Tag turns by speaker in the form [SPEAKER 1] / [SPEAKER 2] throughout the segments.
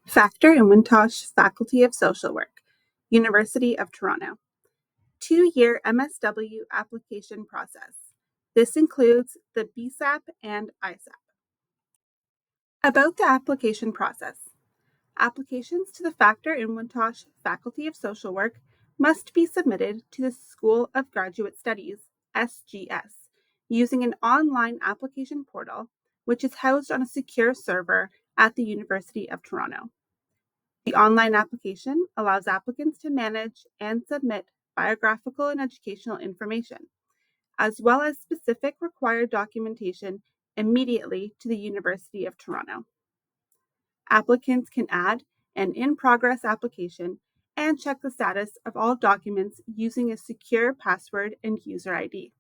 [SPEAKER 1] Factor-Inwentash Faculty of Social Work, University of Toronto. 2-year MSW application process. This includes the BSAP and ISAP. About the application process. Applications to the Factor-Inwentash Faculty of Social Work must be submitted to the School of Graduate Studies, SGS, using an online application portal, which is housed on a secure server at the University of Toronto. The online application allows applicants to manage and submit biographical and educational information, as well as specific required documentation immediately to the University of Toronto. Applicants can add an in-progress application and check the status of all documents using a secure password and user ID.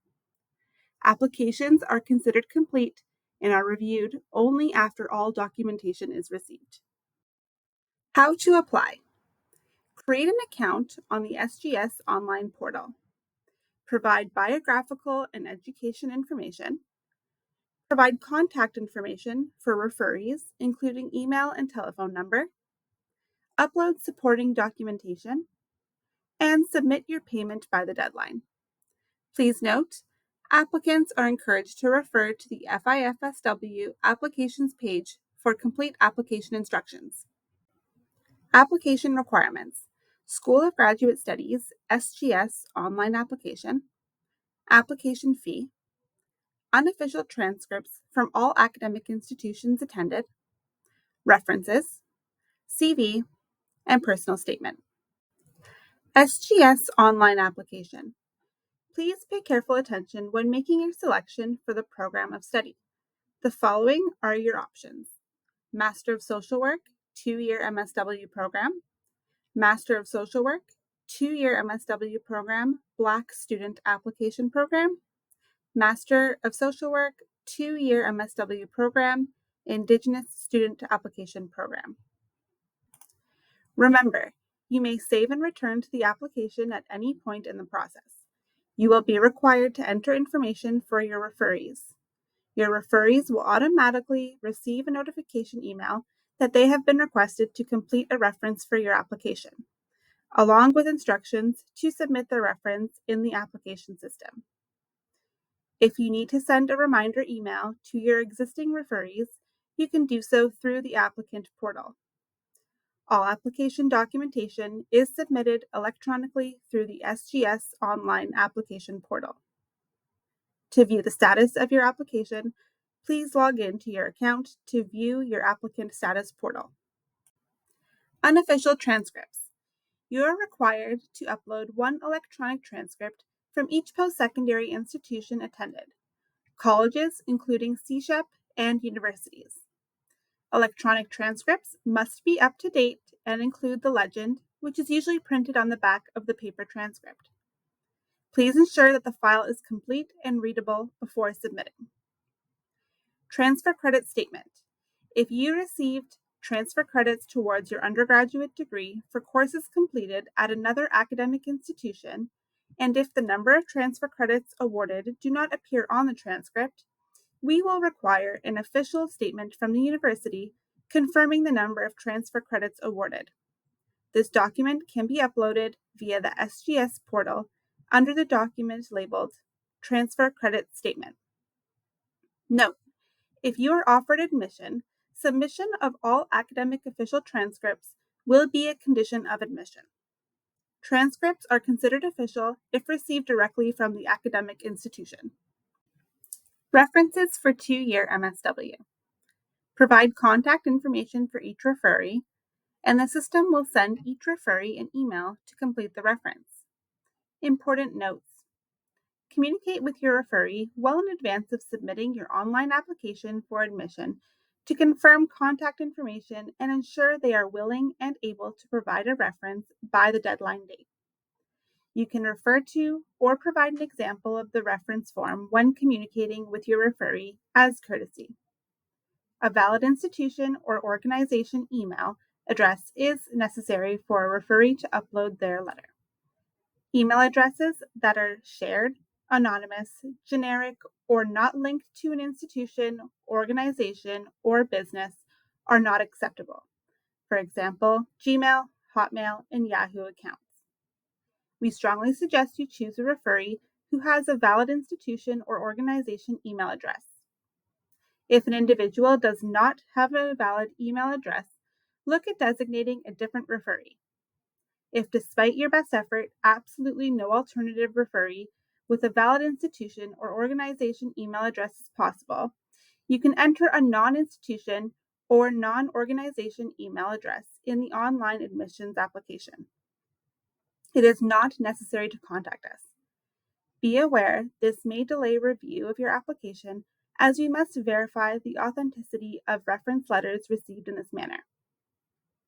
[SPEAKER 1] Applications are considered complete and are reviewed only after all documentation is received. How to apply. Create an account on the SGS online portal. Provide biographical and education information. Provide contact information for referees, including email and telephone number. Upload supporting documentation. And submit your payment by the deadline. Please note, applicants are encouraged to refer to the FIFSW applications page for complete application instructions. Application requirements. School of Graduate Studies, SGS online application. Application fee. Unofficial transcripts from all academic institutions attended. References. CV. And personal statement. SGS online application. Please pay careful attention when making your selection for the program of study. The following are your options: Master of Social Work, 2-year MSW program; Master of Social Work, 2-year MSW program, Black Student Application Program; Master of Social Work, 2-year MSW program, Indigenous Student Application Program. Remember, you may save and return to the application at any point in the process. You will be required to enter information for your referees. Your referees will automatically receive a notification email that they have been requested to complete a reference for your application, along with instructions to submit the reference in the application system. If you need to send a reminder email to your existing referees, you can do so through the applicant portal. All application documentation is submitted electronically through the SGS online application portal. To view the status of your application, please log in to your account to view your applicant status portal. Unofficial transcripts. You are required to upload one electronic transcript from each post-secondary institution attended, colleges including CSHEP and universities. Electronic transcripts must be up to date and include the legend, which is usually printed on the back of the paper transcript. Please ensure that the file is complete and readable before submitting. Transfer credit statement. If you received transfer credits towards your undergraduate degree for courses completed at another academic institution, and if the number of transfer credits awarded do not appear on the transcript, we will require an official statement from the university confirming the number of transfer credits awarded. This document can be uploaded via the SGS portal under the document labeled Transfer Credit Statement. Note, if you are offered admission, submission of all academic official transcripts will be a condition of admission. Transcripts are considered official if received directly from the academic institution. References for 2-year MSW. Provide contact information for each referee, and the system will send each referee an email to complete the reference. Important notes. Communicate with your referee well in advance of submitting your online application for admission to confirm contact information and ensure they are willing and able to provide a reference by the deadline date. You can refer to or provide an example of the reference form when communicating with your referee as courtesy. A valid institution or organization email address is necessary for a referee to upload their letter. Email addresses that are shared, anonymous, generic, or not linked to an institution, organization, or business are not acceptable. for example, Gmail, Hotmail, and Yahoo accounts. We strongly suggest you choose a referee who has a valid institution or organization email address. If an individual does not have a valid email address, look at designating a different referee. If, despite your best effort, absolutely no alternative referee with a valid institution or organization email address is possible, you can enter a non-institution or non-organization email address in the online admissions application. It is not necessary to contact us. Be aware this may delay review of your application, as we must verify the authenticity of reference letters received in this manner.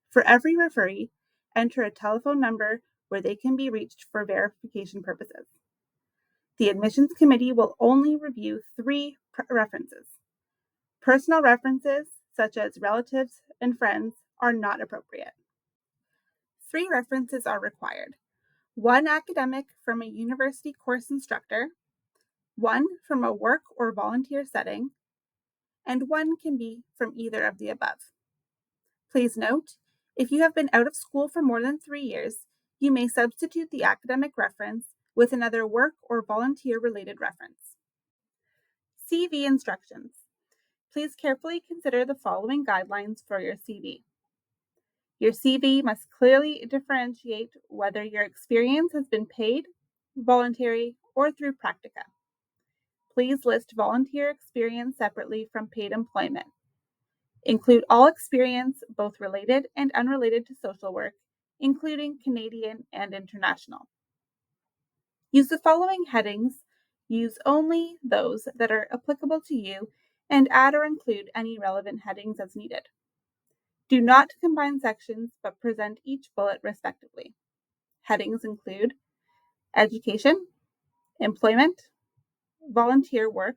[SPEAKER 1] For every referee, enter a telephone number where they can be reached for verification purposes. The admissions committee will only review 3 references. Personal references, such as relatives and friends, are not appropriate. 3 references are required: 1 academic from a university course instructor, 1 from a work or volunteer setting, and 1 can be from either of the above. Please note, if you have been out of school for more than 3 years, you may substitute the academic reference with another work or volunteer-related reference. CV instructions. Please carefully consider the following guidelines for your CV. Your CV must clearly differentiate whether your experience has been paid, voluntary, or through practica. Please list volunteer experience separately from paid employment. Include all experience, both related and unrelated to social work, including Canadian and international. Use the following headings. Use only those that are applicable to you, and add or include any relevant headings as needed. Do not combine sections, but present each bullet respectively. Headings include education, employment, volunteer work,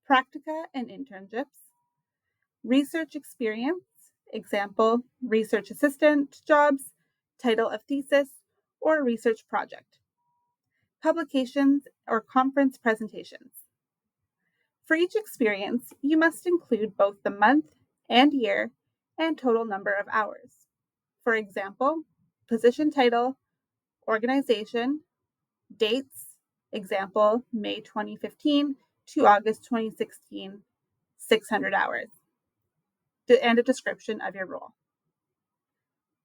[SPEAKER 1] practica and internships, research experience, example, research assistant jobs, title of thesis, or research project, publications or conference presentations. For each experience, you must include both the month and year and total number of hours. For example, position title, organization, dates, example, May 2015 to August 2016, 600 hours, and a description of your role.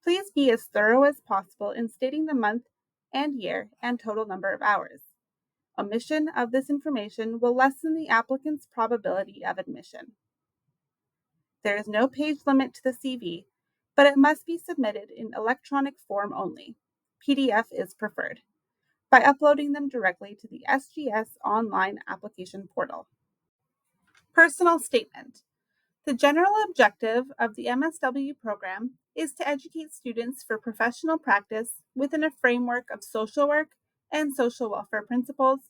[SPEAKER 1] Please be as thorough as possible in stating the month and year and total number of hours. Omission of this information will lessen the applicant's probability of admission. There is no page limit to the CV, but it must be submitted in electronic form only. PDF is preferred, by uploading them directly to the SGS online application portal. Personal statement. The general objective of the MSW program is to educate students for professional practice within a framework of social work and social welfare principles,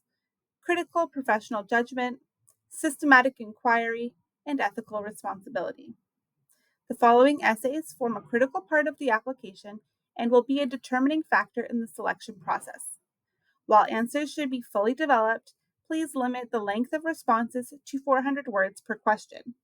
[SPEAKER 1] critical professional judgment, systematic inquiry, and ethical responsibility. The following essays form a critical part of the application and will be a determining factor in the selection process. While answers should be fully developed, please limit the length of responses to 400 words per question.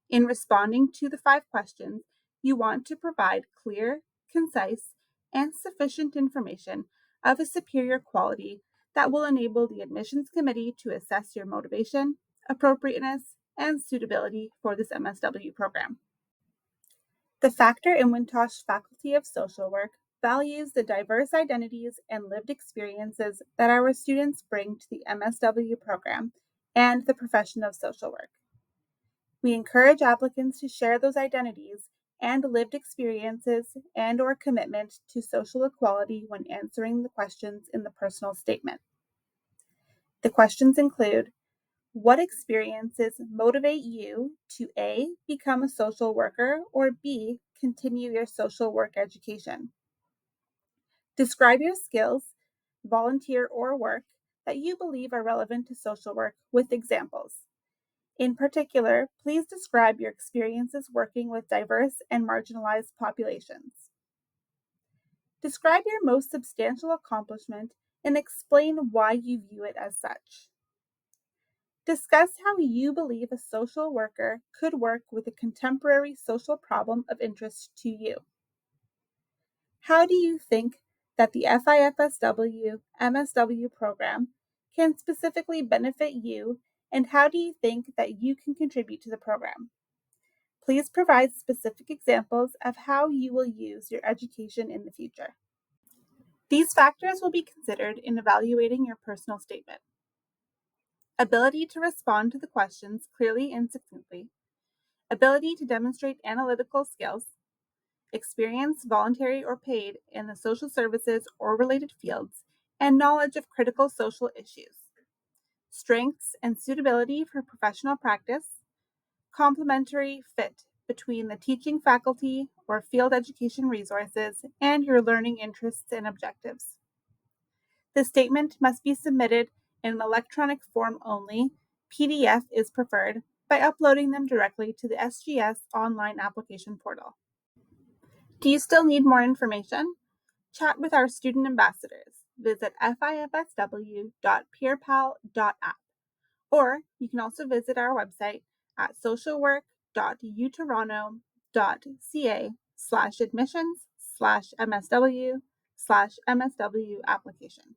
[SPEAKER 1] In responding to the 5 questions, you want to provide clear, concise, and sufficient information of a superior quality that will enable the admissions committee to assess your motivation, appropriateness, and suitability for this MSW program. The Factor-Inwentash Faculty of Social Work values the diverse identities and lived experiences that our students bring to the MSW program and the profession of social work. We encourage applicants to share those identities and lived experiences and/or commitment to social equality when answering the questions in the personal statement. The questions include: what experiences motivate you to A, become a social worker, or B, continue your social work education? Describe your skills, volunteer or work, that you believe are relevant to social work with examples. In particular, please describe your experiences working with diverse and marginalized populations. Describe your most substantial accomplishment and explain why you view it as such. Discuss how you believe a social worker could work with a contemporary social problem of interest to you. How do you think that the FIFSW MSW program can specifically benefit you, and how do you think that you can contribute to the program? Please provide specific examples of how you will use your education in the future. These factors will be considered in evaluating your personal statement. Ability to respond to the questions clearly and succinctly, ability to demonstrate analytical skills, experience, voluntary or paid, in the social services or related fields, and knowledge of critical social issues, strengths and suitability for professional practice, complementary fit between the teaching faculty or field education resources and your learning interests and objectives. The statement must be submitted in an electronic form only. PDF is preferred, by uploading them directly to the SGS online application portal. Do you still need more information? Chat with our student ambassadors. Visit fifsw.peerpal.app, or you can also visit our website at socialwork.utoronto.ca/admissions/MSW/MSW application.